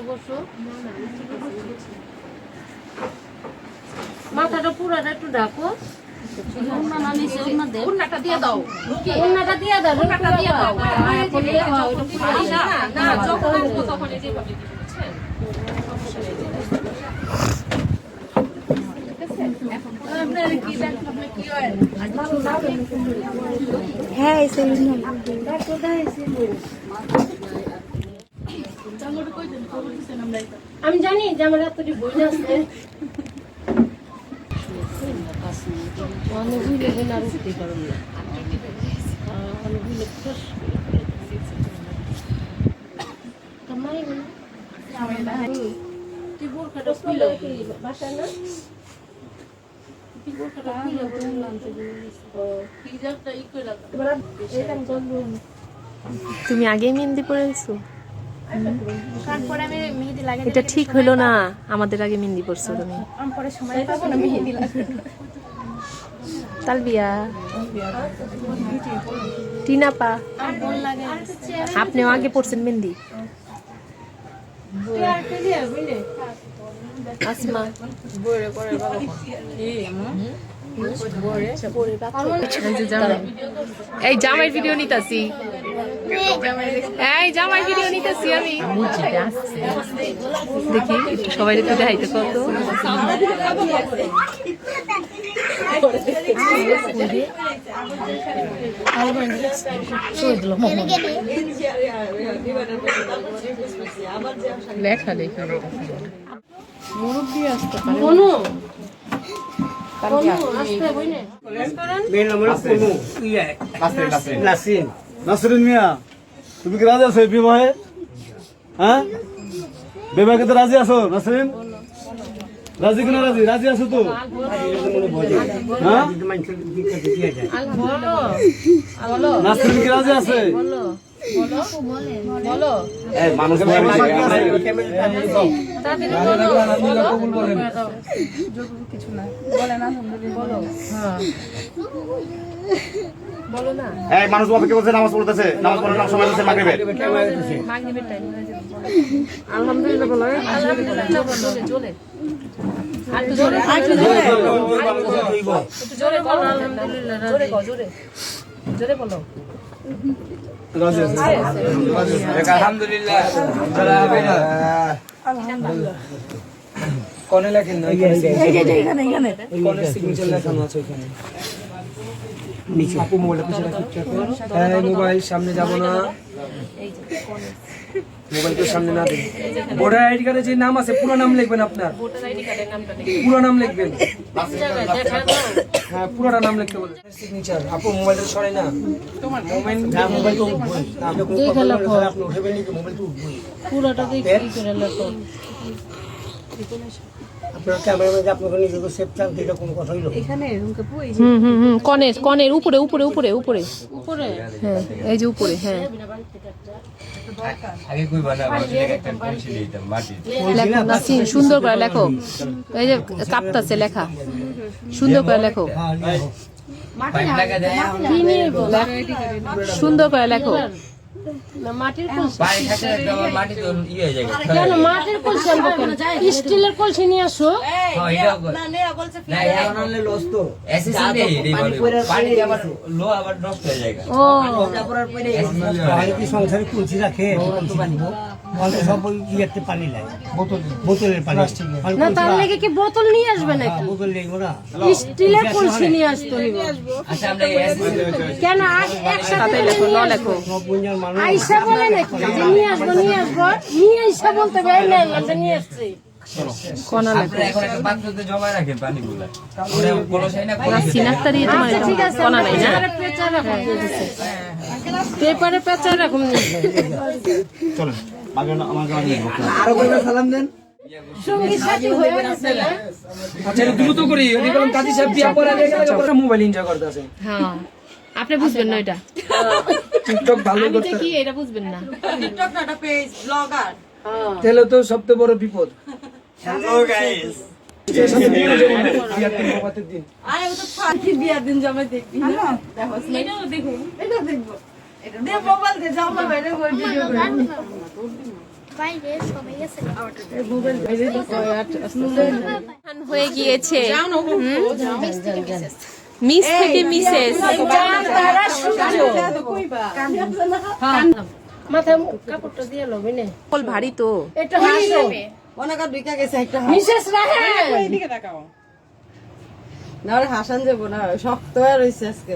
বসো। মাথাটা পুরাটা একটু ঢাকো। উন্নাটা দিয়ে দাও। ওন্নাটা দিয়ে দাও। উন্নাটা দিয়ে দাও। না যখন আসবো তখন এই যেভাবে দিবি, বুঝছেন? হ্যাঁ আমি জানি যে আমার এতটি বই আছে তুই বোরখাটা খুলে বাসায় না তুমি আগে মেহেন্দি পড়েছো? তারপরে আমি মেহেদি লাগাই এটা ঠিক হলো না, আমাদের আগে মেহেন্দি পড়ছো তুমি। পরে সময় পাবো না মেহেদি লাগাই। তালবিয়া টিনাপা বোন লাগে আপনিও আগে পড়ছেন মেহেন্দি? আসমা এই জামাই ভিডিও নিতেছি, এই জামাই ভিডিও নিতেছি আমি। দেখি একটু সবাই একটু দেখাইতে কত লেখা লেখা মুরব্বী আসতে পারে। নাসরিন মিয়া, তুমি কি রাজি আছো এই বিবাহে? হ্যাঁ, বিবাহে তো রাজি আছো নাসরিন? রাজি কিনা রাজি? রাজি আছো তো? হ্যাঁ, নাসরিন কি রাজি আছে? মানুষ বাবাকে বলছে নামাজ পড়তেছে, নামাজ পড়ার সময় হচ্ছে মাগরিবের। আলহামদুলিল্লাহ বলো, আলহামদুলিল্লাহ বলো, জোরে জোরে জোরে বলো, আলহামদুলিল্লাহ জোরে বলো, জোরে জোরে বলো। আলহামদুলিল্লাহ। কোনে লেখেন না, কোনে সিগনেচার লেখানো আছে ওখানে নিচে। আপু মোবাইলটা পিছনে রাখতে হবে। এই মোবাইল সামনে যাব না, মোবাইলকে সামনে না দিন। ভোটার আইডি কার্ডে যে নাম আছে পুরো নাম লিখবেন, আপনার ভোটার আইডি কার্ডের নামটা লিখবেন, পুরো নাম লিখবেন। হ্যাঁ, পুরোটা নাম লিখতে বলে সিগনেচার। আপু মোবাইলটা সরাই না, তোমার মোবাইল তো দেখে লেখো, পুরোটা দেখে কি করে লেখো। আপনার ক্যামেরাম্যান আপনাকে নিজেকে সেভ চান, এটা কোনো কথা হইলো? কনের কনের উপরে উপরে উপরে উপরে উপরে হ্যাঁ, এই যে উপরে। হ্যাঁ, লেখো নাসিন, সুন্দর করে লেখো। এই যে কাঁপতাছে লেখা, সুন্দর করে লেখো, সুন্দর করে লেখো। মাটির কলসি, কেন মাটির কলসি আনবো কেন? স্টিলের কলসি নিয়ে আসো। সংসারে কুলসি রাখে সব পানি লাগে, বোতলের পানি না, তার লেগে কি বোতল নিয়ে আসবে নাকি? বোতল নেই ওরা, স্টিলের কলসি নিয়ে আসতে হইব। কেন একসাথে লেখো, ন লেখো। আইসা বলে নাকি যে নিয়ে আসবো নিয়ে আসবো, নিয়ে আইসা বলতে পারি না যে নিয়ে আসছি। কোনা লেখো, এখন একটা পাত্রতে জমা রাখেন পানিগুলা, ওরে কলসাই না করে সিনাক্তারি তোমার আচ্ছা ঠিক আছে, কোনা নাই না, পেঁচা রাখুন, পেপারে পেঁচা রাখুন। চলেন আমাকে আরো কয়টা সালাম দেন। সঙ্গী সাথী হয়ে গেছে না? আচ্ছা দ্রুত করি, ওই বললাম কাজী সাহেব বিয়া পরে গেলে মোবাইল এনজয় করতেছে। হ্যাঁ, আপনি বুঝবেন না এটা, টিকটক ভালো আমি করতে তো কি এটা বুঝবেন না। টিকটক না, এটা পেজ ব্লগার। তাহলে তো সবচেয়ে বড় বিপদ। হ্যালো গাইস, বিয়ার দিন বাবাতের দিন আরে ও তো ফাঁকি বিয়ার দিন জমা দেখবি না? দেখো এটাও দেখো, এটা দেখবো, এটা দিয়ে মোবাইল দিয়ে জমা বাইরে করে ভিডিও করে। বাইরে সবাই আছে হয়ে গিয়েছে মিস থেকে মিসেস মাথায় কাপড়টা দিয়ে লো বিনে বল ভারী তো এটা হাসো অনেক দুইটা গেছে একটা মিসেস রাহে এইদিকে তাকাও না হাসান যাবো না শক্ত হয়ে রয়েছে আজকে